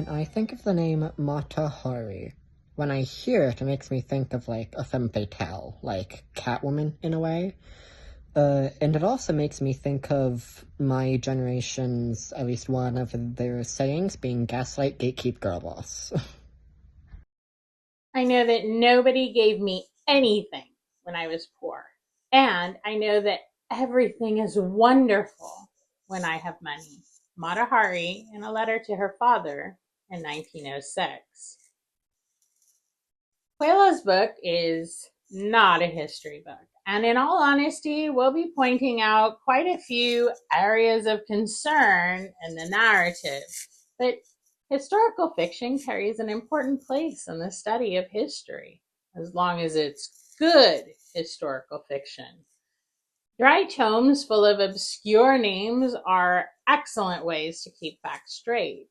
When I think of the name Mata Hari, when I hear it, it makes me think of like a femme fatale, like Catwoman in a way. And it also makes me think of my generation's, at least one of their sayings being gaslight, gatekeep, girl boss. I know that nobody gave me anything when I was poor. And I know that everything is wonderful when I have money. Mata Hari in a letter to her father in 1906. Quayla's book is not a history book. And in all honesty, we'll be pointing out quite a few areas of concern in the narrative. But historical fiction carries an important place in the study of history, as long as it's good historical fiction. Dry tomes full of obscure names are excellent ways to keep facts straight.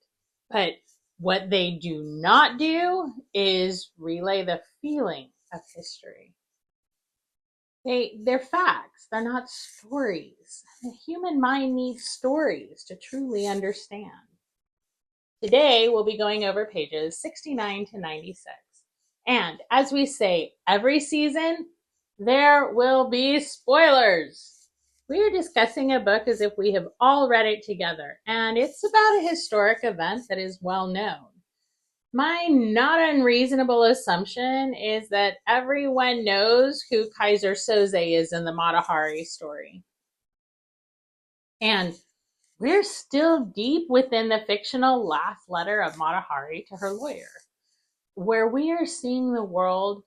But what they do not do is relay the feeling of history. They're facts, they're not stories. The human mind needs stories to truly understand. Today, we'll be going over pages 69 to 96. And as we say every season, there will be spoilers. We are discussing a book as if we have all read it together, and it's about a historic event that is well known. My not unreasonable assumption is that everyone knows who Kaiser Soze is in the Mata Hari story. And we're still deep within the fictional last letter of Mata Hari to her lawyer, where we are seeing the world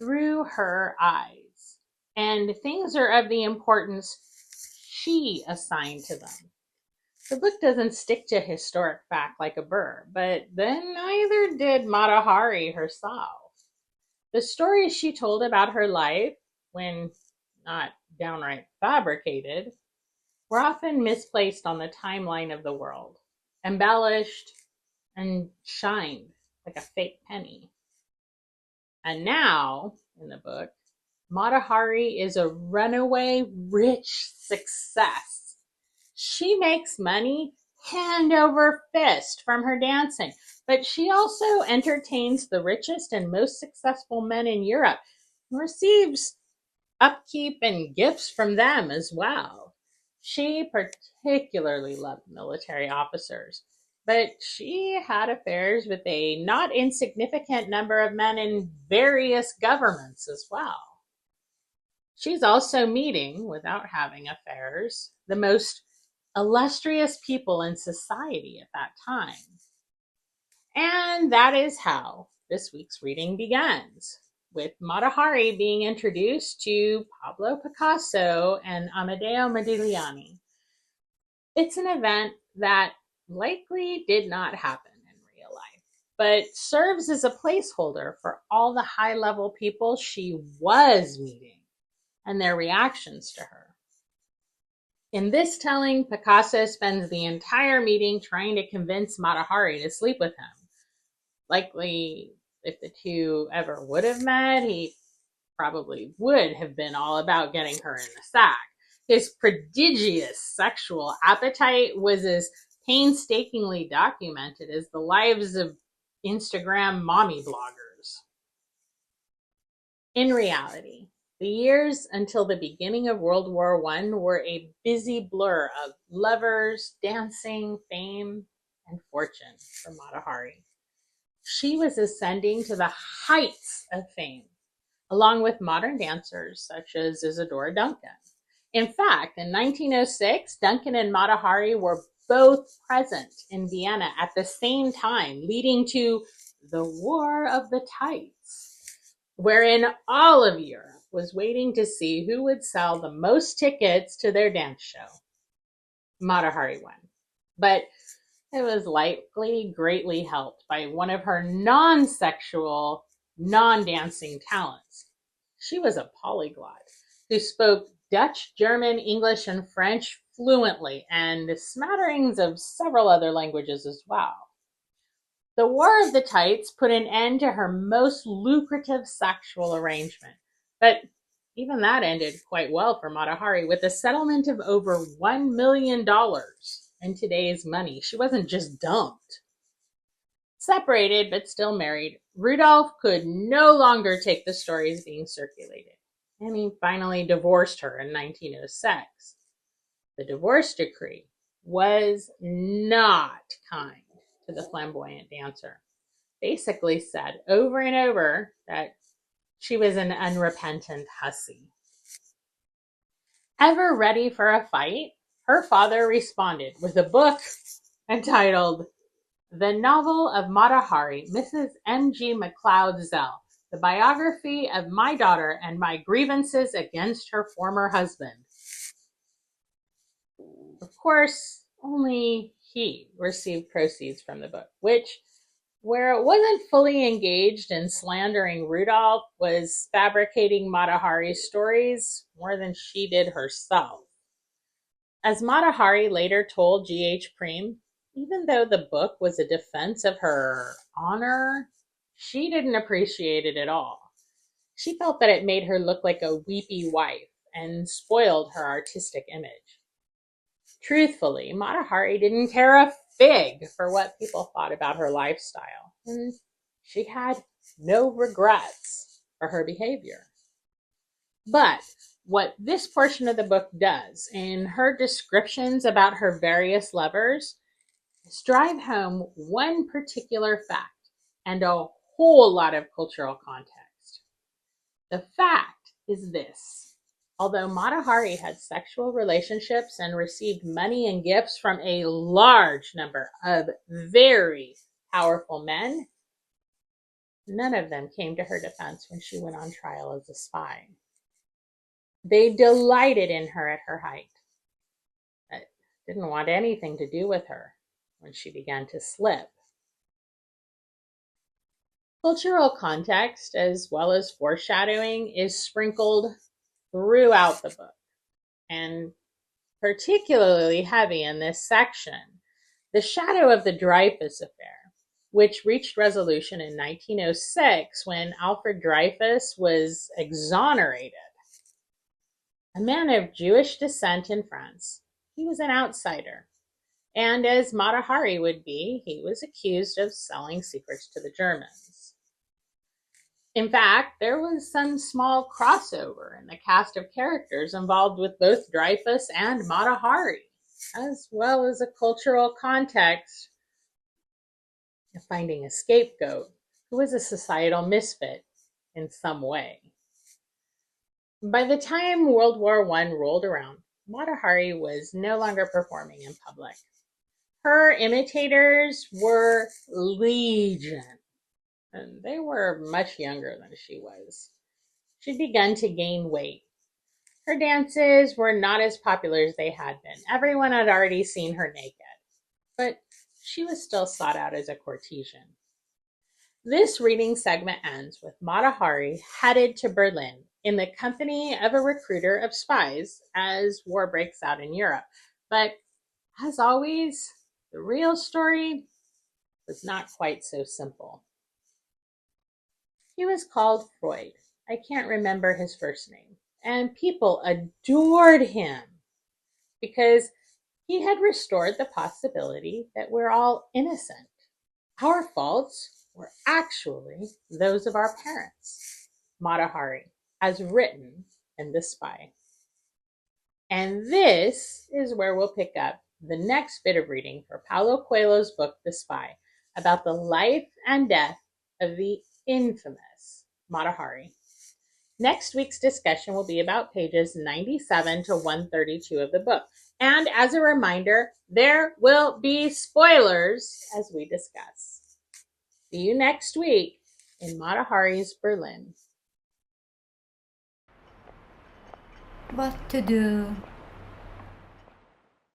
through her eyes, and things are of the importance she assigned to them. The book doesn't stick to historic fact like a burr, but then neither did Mata Hari herself. The stories she told about her life, when not downright fabricated, were often misplaced on the timeline of the world, embellished and shined like a fake penny. And now, in the book, Mata Hari is a runaway rich success. She makes money hand over fist from her dancing, but she also entertains the richest and most successful men in Europe and receives upkeep and gifts from them as well. She particularly loved military officers, but she had affairs with a not insignificant number of men in various governments as well. She's also meeting, without having affairs, the most illustrious people in society at that time. And that is how this week's reading begins, with Mata Hari being introduced to Pablo Picasso and Amadeo Modigliani. It's an event that likely did not happen in real life, but serves as a placeholder for all the high level people she was meeting and their reactions to her. In this telling, Picasso spends the entire meeting trying to convince Mata Hari to sleep with him. Likely, if the two ever would have met, he probably would have been all about getting her in the sack. His prodigious sexual appetite was as painstakingly documented as the lives of Instagram mommy bloggers. In reality, the years until the beginning of World War I were a busy blur of lovers, dancing, fame, and fortune for Mata Hari. She was ascending to the heights of fame, along with modern dancers such as Isadora Duncan. In fact, in 1906, Duncan and Mata Hari were both present in Vienna at the same time, leading to the War of the Tights, wherein all of Europe was waiting to see who would sell the most tickets to their dance show. Mata Hari won, but it was likely greatly helped by one of her non-sexual, non-dancing talents. She was a polyglot who spoke Dutch, German, English, and French fluently, and smatterings of several other languages as well. The War of the Tights put an end to her most lucrative sexual arrangement, but even that ended quite well for Mata Hari with a settlement of over $1 million in today's money. She wasn't just dumped. Separated but still married, Rudolph could no longer take the stories being circulated, and he finally divorced her in 1906. The divorce decree was not kind to the flamboyant dancer. Basically said over and over that she was an unrepentant hussy. Ever ready for a fight? Her father responded with a book entitled The Novel of Mata Hari, Mrs. M.G. MacLeod Zell, the biography of my daughter and my grievances against her former husband. Of course, only he received proceeds from the book, which, where it wasn't fully engaged in slandering Rudolph, was fabricating Mata Hari's stories more than she did herself. As Mata Hari later told G.H. Preem, even though the book was a defense of her honor, she didn't appreciate it at all. She felt that it made her look like a weepy wife and spoiled her artistic image. Truthfully, Mata Hari didn't care a fig for what people thought about her lifestyle, and she had no regrets for her behavior. But what this portion of the book does in her descriptions about her various lovers is drive home one particular fact and a whole lot of cultural context. The fact is this. Although Mata Hari had sexual relationships and received money and gifts from a large number of very powerful men, none of them came to her defense when she went on trial as a spy. They delighted in her at her height, but didn't want anything to do with her when she began to slip. Cultural context, as well as foreshadowing, is sprinkled throughout the book, and particularly heavy in this section. The shadow of the Dreyfus affair, which reached resolution in 1906 when Alfred Dreyfus was exonerated. A man of Jewish descent in France, he was an outsider, and as Mata Hari would be, he was accused of selling secrets to the Germans. In fact, there was some small crossover in the cast of characters involved with both Dreyfus and Mata Hari, as well as a cultural context of finding a scapegoat who was a societal misfit in some way. By the time World War I rolled around, Mata Hari was no longer performing in public. Her imitators were legion, and they were much younger than she was. She'd begun to gain weight. Her dances were not as popular as they had been. Everyone had already seen her naked, but she was still sought out as a courtesan. This reading segment ends with Mata Hari headed to Berlin in the company of a recruiter of spies as war breaks out in Europe. But as always, the real story was not quite so simple. He was called Freud. I can't remember his first name. And people adored him because he had restored the possibility that we're all innocent. Our faults were actually those of our parents. Mata Hari, as written in The Spy. And this is where we'll pick up the next bit of reading for Paulo Coelho's book, The Spy, about the life and death of the infamous Mata Hari. Next week's discussion will be about pages 97 to 132 of the book. And as a reminder, there will be spoilers as we discuss. See you next week in Mata Hari's Berlin. What to do